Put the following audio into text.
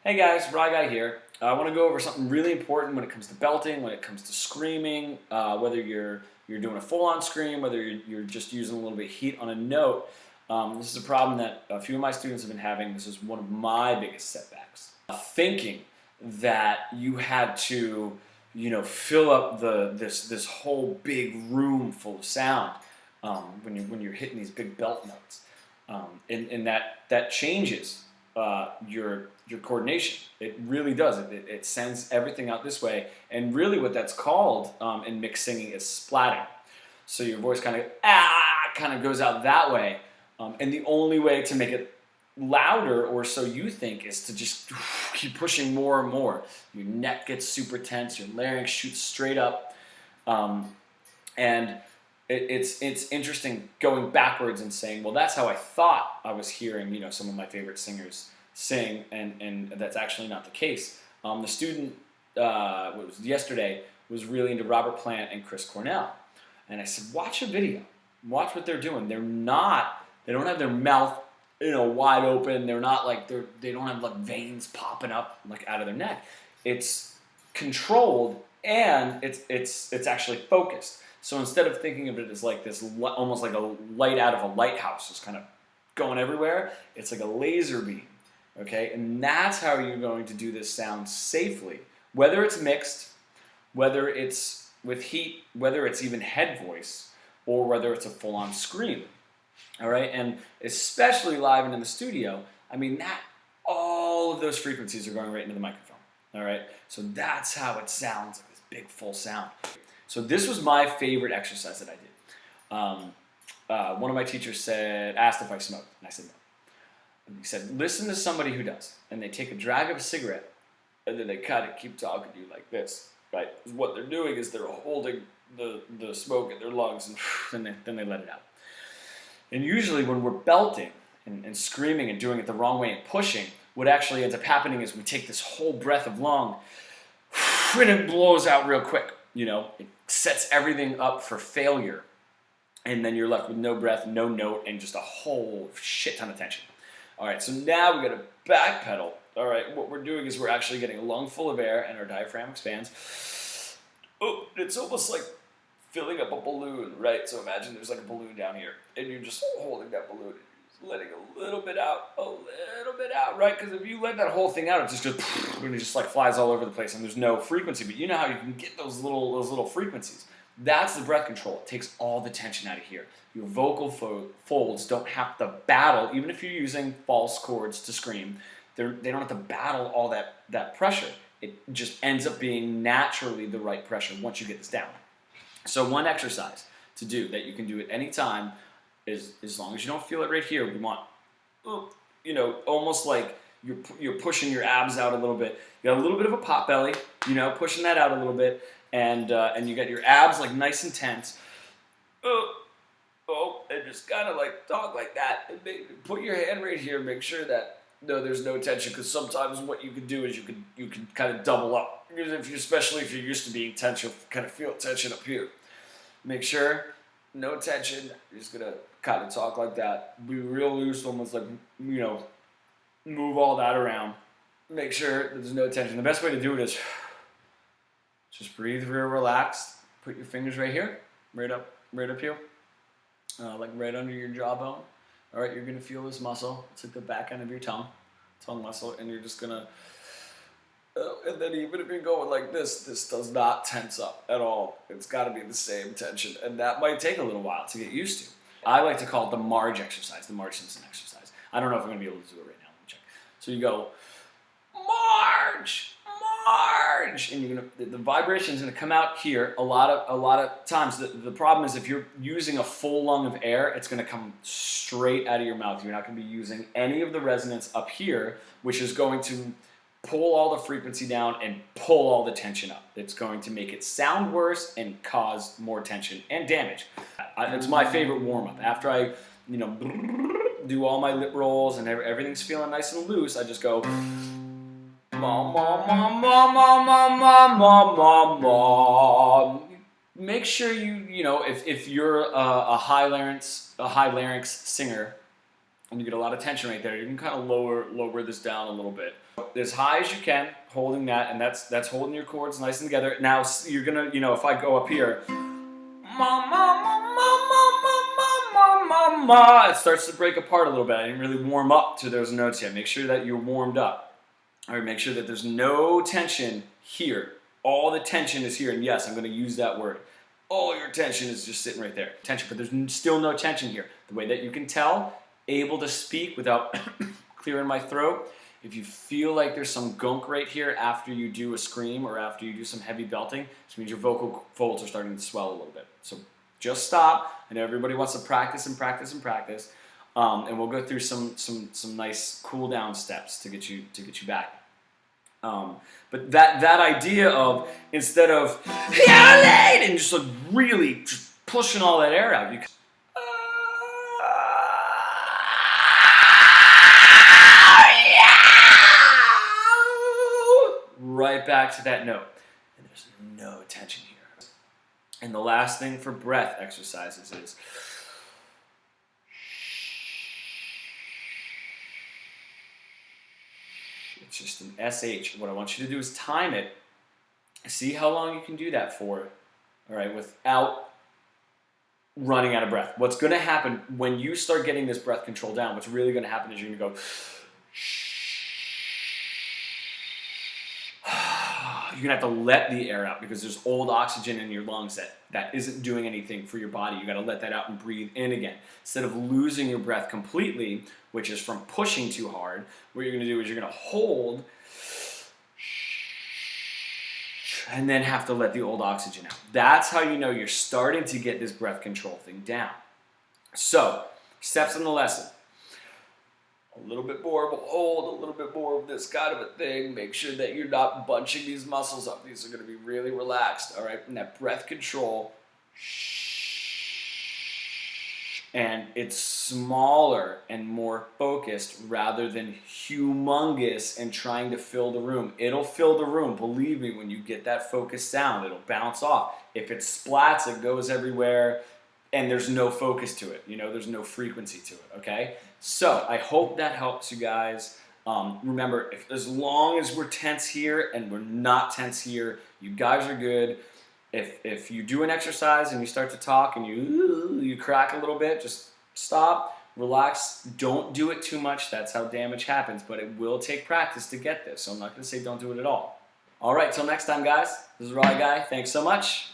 Hey guys, Rye Guy here. I want to go over something really important when it comes to belting, when it comes to screaming, whether you're doing a full-on scream, whether you're just using a little bit of heat on a note. This is a problem that a few of my students have been having. This is one of my biggest setbacks. Thinking that you had to, fill up this whole big room full of sound when you're hitting these big belt notes, and that changes your coordination. It really does. It sends everything out this way, and really what that's called in mixed singing is splatting. So your voice kind of goes out that way, and the only way to make it louder, or so you think, is to just keep pushing more and more. Your neck gets super tense, your larynx shoots straight up, and it's interesting going backwards and saying, well, that's how I thought I was hearing, some of my favorite singers sing, and that's actually not the case. The student, yesterday, was really into Robert Plant and Chris Cornell, and I said, watch a video, watch what they're doing. They don't have their mouth, wide open. They're not like they don't have like veins popping up like out of their neck. It's controlled, and it's actually focused. So instead of thinking of it as like this, almost like a light out of a lighthouse, just kind of going everywhere, it's like a laser beam, okay? And that's how you're going to do this sound safely, whether it's mixed, whether it's with heat, whether it's even head voice, or whether it's a full-on scream, all right? And especially live and in the studio, all of those frequencies are going right into the microphone, all right? So that's how it sounds, like this big full sound. So this was my favorite exercise that I did. One of my teachers asked if I smoked, and I said no. And he said, listen to somebody who does, and they take a drag of a cigarette, and then they kind of keep talking to you like this, right? What they're doing is they're holding the smoke in their lungs, and then they let it out. And usually when we're belting and screaming and doing it the wrong way and pushing, what actually ends up happening is we take this whole breath of lung, and it blows out real quick. It sets everything up for failure, and then you're left with no breath, no note, and just a whole shit ton of tension. All right, so now we got to backpedal. All right, what we're doing is we're actually getting a lung full of air, and our diaphragm expands. Oh, it's almost like filling up a balloon, right? So imagine there's like a balloon down here, and you're just holding that balloon, and you're just letting a little bit out, right? Because if you let that whole thing out, it just goes, and it just like flies all over the place, and there's no frequency. But you know how you can get those little frequencies? That's the breath control. It takes all the tension out of here. Your vocal folds don't have to battle, even if you're using false chords to scream. They don't have to battle all that pressure. It just ends up being naturally the right pressure once you get this down. So one exercise to do that you can do at any time is, as long as you don't feel it right here, we want, almost like you're pushing your abs out a little bit. You got a little bit of a pot belly, pushing that out a little bit, and you got your abs like nice and tense. And just kind of like talk like that. And put your hand right here. Make sure that there's no tension, because sometimes what you can do is you can kind of double up. Because especially if you're used to being tense, you'll kind of feel tension up here. Make sure no tension. You're just gonna kind of talk like that. Be real loose, almost like move all that around. Make sure there's no tension. The best way to do it is just breathe real relaxed. Put your fingers right here, right up here, like right under your jawbone. All right, you're gonna feel this muscle. It's like the back end of your tongue muscle, and you're just gonna. And then even if you're going like this does not tense up at all. It's got to be the same tension, and that might take a little while to get used to. I like to call it the Marge exercise, the Marge Simpson exercise. I don't know if I'm gonna be able to do it right now. Let me check. So you go, Marge, and the vibration is gonna come out here. A lot of times, the problem is if you're using a full lung of air, it's gonna come straight out of your mouth. You're not gonna be using any of the resonance up here, which is going to pull all the frequency down and pull all the tension up. It's going to make it sound worse and cause more tension and damage. It's my favorite warm-up. After I, do all my lip rolls and everything's feeling nice and loose, I just go, ma, ma, ma, ma, ma, ma, ma, ma, ma. Make sure if you're a high larynx singer, and you get a lot of tension right there, you can kind of lower this down a little bit. As high as you can, holding that, and that's holding your chords nice and together. Now you're gonna, you know, if I go up here, ma, ma, ma, ma, ma, ma, ma, ma, ma, it starts to break apart a little bit. I didn't really warm up to those notes yet. Make sure that you're warmed up. All right, make sure that there's no tension here. All the tension is here, and yes, I'm going to use that word. All your tension is just sitting right there. Tension, but there's still no tension here. The way that you can tell, able to speak without clearing my throat. If you feel like there's some gunk right here after you do a scream or after you do some heavy belting, which means your vocal folds are starting to swell a little bit. So just stop. I know everybody wants to practice and practice and practice, and we'll go through some nice cool down steps to get you back. But that idea of instead of and just like really just pushing all that air out, you can, right back to that note, and there's no tension here. And the last thing for breath exercises is it's just an SH. What I want you to do is time it. See how long you can do that for, all right, without running out of breath. What's going to happen when you start getting this breath control down, what's really going to happen is you're going to go, you're going to have to let the air out because there's old oxygen in your lungs that isn't doing anything for your body. You got to let that out and breathe in again. Instead of losing your breath completely, which is from pushing too hard, what you're going to do is you're going to hold and then have to let the old oxygen out. That's how you know you're starting to get this breath control thing down. So, steps in the lesson. A little bit more of a hold, a little bit more of this kind of a thing. Make sure that you're not bunching these muscles up. These are going to be really relaxed, all right? And that breath control, and it's smaller and more focused rather than humongous and trying to fill the room. It'll fill the room. Believe me, when you get that focused sound, it'll bounce off. If it splats, it goes everywhere, and there's no focus to it. You know, there's no frequency to it, okay? So I hope that helps you guys. Remember, as long as we're tense here and we're not tense here, you guys are good. If you do an exercise and you start to talk and you crack a little bit, just stop, relax. Don't do it too much. That's how damage happens, but it will take practice to get this. So I'm not going to say don't do it at all. All right, till next time, guys. This is Raw Guy. Thanks so much.